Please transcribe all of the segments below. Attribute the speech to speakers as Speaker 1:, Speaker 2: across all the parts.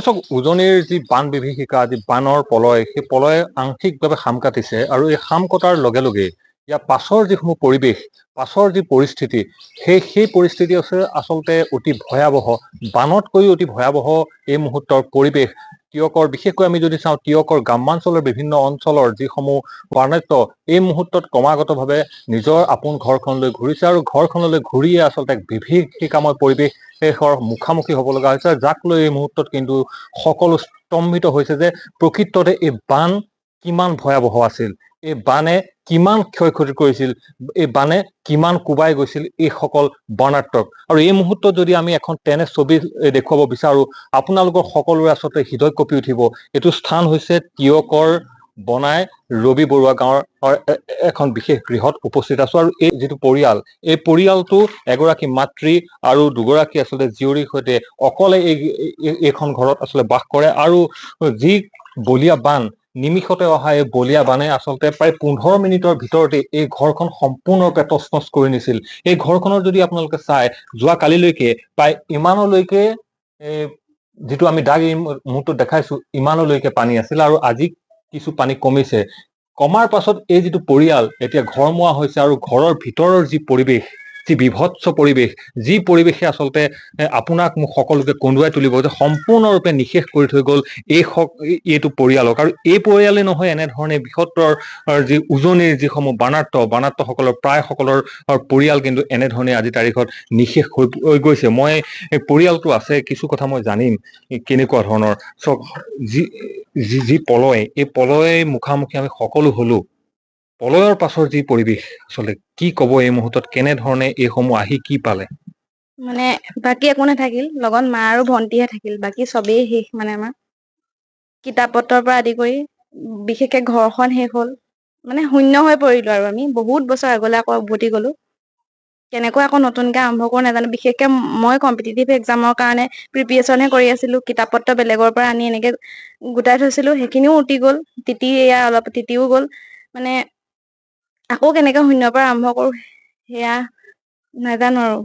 Speaker 1: চাওক উজনিৰ যি বান বিভীষিকা যি বানৰ পলয় সেই পলয়ে আংশিকভাৱে খাম কাটিছে আৰু এই খাম কটাৰ লগে লগে ইয়াৰ পাছৰ যিসমূহ পৰিৱেশ পাছৰ যি পৰিস্থিতি সেই পৰিস্থিতি আছে আচলতে অতি ভয়াৱহ বানতকৈও অতি ভয়াৱহ এই মুহূৰ্তৰ পৰিৱেশ তিয়কৰ বিশেষকৈ আমি যদি চাওঁ তিয়কৰ গ্ৰামাঞ্চলৰ বিভিন্ন অঞ্চলৰ যিসমূহ বাৰ্ণাঢ্য এই মুহূৰ্তত ক্ৰমাগতভাৱে নিজৰ আপোন ঘৰখনলৈ ঘূৰিছে আৰু ঘৰখনলৈ ঘূৰিয়ে আচলতে এক বিভীষিকাময় পৰিৱেশৰ মুখামুখি হ'ব লগা হৈছে যাক লৈ এই মুহূৰ্তত কিন্তু সকলো স্তম্ভিত হৈছে যে প্ৰকৃততে এই বান কিমান ভয়াৱহ আছিল এই বানে কিমান ক্ষয় ক্ষতি কৰিছিল এই বানে কিমান কোবাই গৈছিল এইসকল বৰ্ণাঢ্যক আৰু এই মুহূৰ্তত যদি আমি এখন তেনে ছবি দেখুৱাব বিচাৰো আপোনালোকৰ সকলোৰে আচলতে হৃদয় কঁপি উঠিব এইটো স্থান হৈছে তিয়কৰ বনাই ৰবি বৰুৱা গাঁৱৰ এখন বিশেষ গৃহত উপস্থিত আছো আৰু এই যিটো পৰিয়াল এই পৰিয়ালটো এগৰাকী মাতৃ আৰু দুগৰাকী আচলতে জীয়ৰীৰ সৈতে অকলে এইখন ঘৰত আচলতে বাস কৰে আৰু যি বলীয়া বান নিমিষতে অহা এই বলীয়া বানে আচলতে প্ৰায় 15 মিনিটৰ ভিতৰতে এই ঘৰখন সম্পূৰ্ণৰূপে তছনছ কৰি নিছিল এই ঘৰখনৰ যদি আপোনালোকে চাই যোৱা কালিলৈকে প্ৰায় ইমানলৈকে যিটো আমি দাগ এই মুহূৰ্তত দেখাইছো ইমানলৈকে পানী আছিল আৰু আজি কিছু পানী কমিছে কমাৰ পাছত এই যিটো পৰিয়াল এতিয়া ঘৰমুৱা হৈছে আৰু ঘৰৰ ভিতৰৰ যি পৰিৱেশ যি বিভৎস পৰিৱেশ যি পৰিৱেশে আচলতে আপোনাক মোক সকলোকে কন্দুৱাই তুলিব যে সম্পূৰ্ণৰূপে নিশেষ কৰি থৈ গ'ল এইটো পৰিয়ালক আৰু এই পৰিয়ালে নহয় এনেধৰণে বৃহত্তৰ যি উজনিৰ যিসমূহ বানাৰ্তসকলৰ প্ৰায় সকলৰ পৰিয়াল কিন্তু এনেধৰণে আজি তাৰিখত নিশেষ হৈ গৈছে মই এই পৰিয়ালটো আছে কিছু কথা মই জানিম কেনেকুৱা ধৰণৰ চব যি পলয় এই পলয় মুখামুখি আমি সকলো হলো পলয়ৰ পাছৰ যি পৰিৱেশ আচলতে কি কব এই মুহূৰ্তত কেনেধৰণে এইসমূহ আহি কি পালে
Speaker 2: মানে বাকী একো নাথাকিল লগত মা আৰু ভন্টিহে থাকিল বাকী চবেই শেষ মানে আমাৰ কিতাপ পত্ৰৰ পৰা আদি কৰি বিশেষকে ঘৰখন শেষ হ'ল মানে শূন্য হৈ পৰিলো আৰু আমি বহুত বছৰ আগলৈ আকৌ উভতি গলো কেনেকৈ আকৌ নতুনকে আৰম্ভ কৰো নাজানো বিশেষকে মই কম্পিটিটিভ এক্সামৰ কাৰণে প্ৰিপিয়েচনহে কৰি আছিলো কিতাপ পত্ৰ বেলেগৰ পৰা আনি এনেকে গোটাই থৈছিলো সেইখিনিও উটি গ'ল এয়া অলপ তিতিও গ'ল মানে আকৌ কেনেকে শূন্যৰ পৰা আৰম্ভ কৰো সেয়া নাজানো আৰু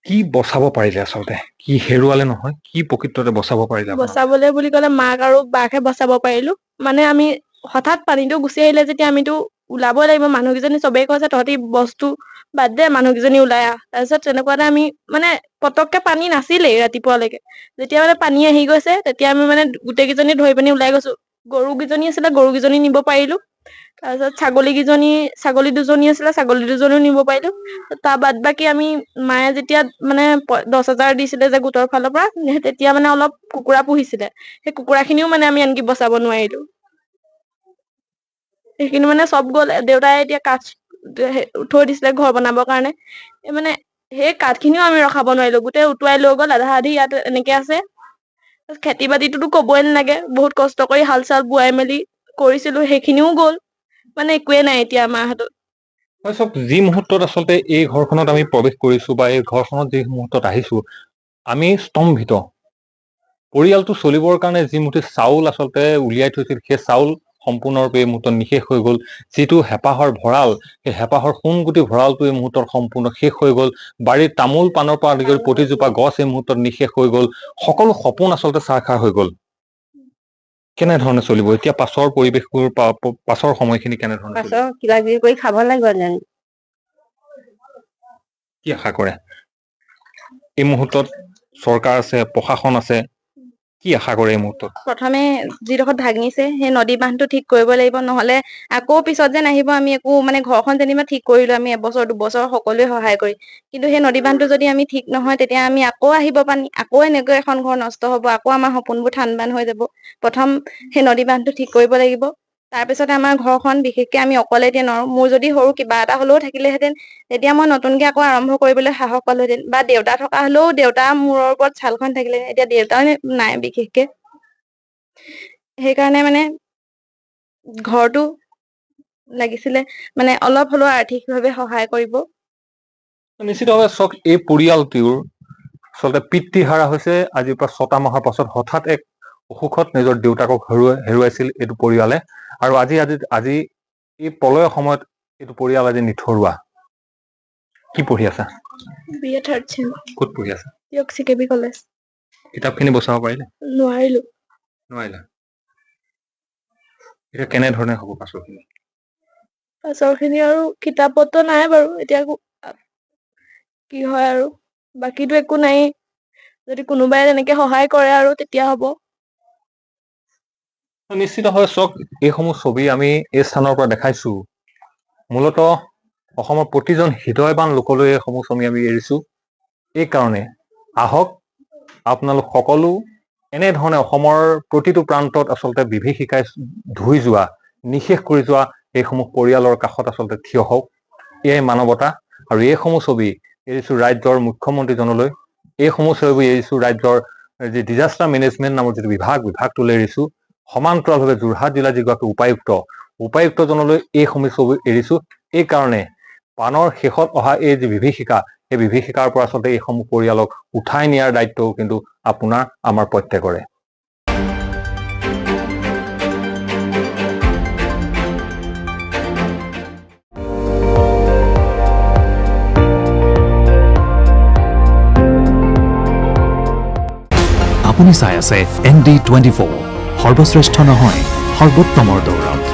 Speaker 1: কি বচাব পাৰিলে আচলতে কি হেৰুৱালে নহয় কি প্ৰকৃততে বচাব পাৰিলে
Speaker 2: বচাবলে বুলি ক'লে মাক আৰু বাকহে বচাব পাৰিলো মানে আমি হঠাৎ পানীটো গুচি আহিলে যেতিয়া আমিতো ওলাবই লাগিব মানুহকেইজনী চবেই কৈছে তহঁতি বস্তু বাদ দে মানুহকেইজনী ওলাই আহ তাৰপিছত তেনেকুৱাতে আমি মানে পতককে পানী নাছিলেই ৰাতিপুৱালৈকে যেতিয়া মানে পানী আহি গৈছে তেতিয়া আমি মানে গোটেই কেইজনী ধৰি পিনি ওলাই গৈছো গৰুকেইজনী আছিলে গৰুকেইজনী নিব পাৰিলো তাৰপিছত ছাগলী দুজনী আছিলে ছাগলী দুজনীও নিব পাৰিলো তাৰ বাদ বাকী আমি মায়ে যেতিয়া মানে 10,000 দিছিলে যে গোটৰ ফালৰ পৰা তেতিয়া মানে অলপ কুকুৰা পুহিছিলে সেই কুকুৰা খিনিও মানে আমি আনকি বচাব নোৱাৰিলো সেইখিনি মানে চব গ'ল দেউতাই এতিয়া কাঠ থৈ দিছিলে ঘৰ বনাবৰ কাৰণে মানে সেই কাঠ খিনিও আমি ৰখাব নোৱাৰিলো গোটেই উটুৱাই লৈ গ'ল আধা আধি ইয়াত এনেকে আছে খেতি বাতিটোতো কবই নালাগে বহুত কষ্ট কৰি হাল চাল বোৱাই মেলি কৰিছিলো সেইখিনিও গ'ল মানে একোৱে নাই এতিয়া আমাৰ হাতত
Speaker 1: হয় চব যি মুহূৰ্তত আচলতে এই ঘৰখনত আমি প্ৰৱেশ কৰিছো বা এই ঘৰখনত যি মুহূৰ্তত আহিছো আমি স্তম্ভিত পৰিয়ালটো চলিবৰ কাৰণে যি মুঠি চাউল আচলতে উলিয়াই থৈছিল সেই চাউল সম্পূৰ্ণৰূপে এই মুহূৰ্তত নিশেষ হৈ গ'ল যিটো হেঁপাহৰ ভঁৰাল সেই হেঁপাহৰ সোণগুটি ভঁৰালটো এই মুহূৰ্তত সম্পূৰ্ণ শেষ হৈ গ'ল বাৰীৰ তামোল পাণৰ পৰা আদি কৰি প্ৰতিজোপা গছ এই মুহূৰ্তত নিশেষ হৈ গ'ল সকলো সপোন আচলতে চাৰখাৰ হৈ গ'ল কেনেধৰণে চলিব এতিয়া পাছৰ পৰিৱেশবোৰ পাছৰ সময়খিনি কেনেধৰণে
Speaker 2: পাছৰ কিবা কিবি কৰি খাব লাগিব
Speaker 1: কি আশা কৰে এই মুহূৰ্তত চৰকাৰ আছে প্ৰশাসন আছে কি আশা কৰে এই মুহূৰ্তত
Speaker 2: প্ৰথমে যিডোখৰত ভাঙিছে সেই নদী বান্ধটো ঠিক কৰিব লাগিব নহলে আকৌ পিছত যেন আহিব আমি একো মানে ঘৰখন যেনিবা ঠিক কৰিলো আমি এবছৰ দুবছৰ সকলোৱে সহায় কৰি কিন্তু সেই নদী বান্ধটো যদি আমি ঠিক নহয় তেতিয়া আমি আকৌ আহিব পানী আকৌ এনেকৈ এখন ঘৰ নষ্ট হব আকৌ আমাৰ সপোনবোৰ থান বান হৈ যাব প্ৰথম সেই নদী বান্ধটো ঠিক কৰিব লাগিব তাৰপিছতে আমাৰ ঘৰখন বিশেষকে আমি অকলে এতিয়া নোৱাৰো মোৰ যদি সৰু কিবা এটা হলেও থাকিলেহেঁতেন তেতিয়া মই নতুনকে আকৌ আৰম্ভ কৰিবলৈ সাহস পালোহেঁতেন বা দেউতা থকা হলেও দেউতা মূৰৰ ওপৰত ছালখন থাকিলে এতিয়া দেউতাও নাই বিশেষকে সেইকাৰণে মানে ঘৰটো লাগিছিলে মানে অলপ হলেও আৰ্থিকভাৱে সহায় কৰিব
Speaker 1: নিশ্চিতভাৱে চক এই পৰিয়ালটোৰ আচলতে পিতৃহাৰা হৈছে আজিৰ পৰা 6টা মাহৰ পাছত হঠাৎ এক অসুখত নিজৰ দেউতাকক হেৰুৱাইছিল এইটো পৰিয়ালে আৰু আজি এই পলয়ৰ সময়ত এইটো পৰিয়াল আজি নিথৰুৱা কি পঢ়ি আছা
Speaker 2: BA 3rd চেম
Speaker 1: ক'ত পঢ়ি আছা
Speaker 2: CKB কলেজ
Speaker 1: কিতাপখিনি বচাব পাৰিলে
Speaker 2: নোৱাৰিলো।
Speaker 1: নোৱাৰিলা এতিয়া কেনেধৰণে হ'ব পাছৰখিনি
Speaker 2: পাছৰখিনি আৰু কিতাপ পত্ৰ নাই বাৰু এতিয়া কি হয় আৰু বাকীতো একো নাই, যদি কোনোবাই তেনেকে সহায় কৰে আৰু তেতিয়া হ'ব।
Speaker 1: নিশ্চিতভাৱে চাওক এইসমূহ ছবি আমি এই স্থানৰ পৰা দেখাইছো মূলতঃ অসমৰ প্ৰতিজন হৃদয়বান লোকলৈ এইসমূহ ছবি আমি এৰিছো এই কাৰণে আহক আপোনালোক সকলো এনেধৰণে অসমৰ প্ৰতিটো প্ৰান্তত আচলতে বিভীষিকাই ধুই যোৱা নিশেষ কৰি যোৱা এইসমূহ পৰিয়ালৰ কাষত আচলতে থিয় হওক। এয়াই মানৱতা আৰু এইসমূহ ছবি এৰিছো ৰাজ্যৰ মুখ্যমন্ত্ৰীজনলৈ, এইসমূহ ছবি এৰিছো ৰাজ্যৰ যি ডিজাষ্টাৰ মেনেজমেণ্ট নামৰ যিটো বিভাগটোলৈ এৰিছো, সমান্তৰালভাৱে যোৰহাট জিলাৰ যিগৰাকী উপায়ুক্তজনলৈ এইসমূহ ছবি এৰিছো এই কাৰণে বানৰ শেষত অহা এই যি বিভীষিকা এই বিভীষিকাৰ পৰা আচলতে এইসমূহ পৰিয়ালক উঠাই নিয়াৰ দায়িত্বও কিন্তু আপোনাৰ আমাৰ প্ৰত্যেকৰে।
Speaker 3: আপুনি চাই আছে ND24 সৰ্বশ্ৰেষ্ঠ নহয় সৰ্বোত্তমৰ দৌৰত।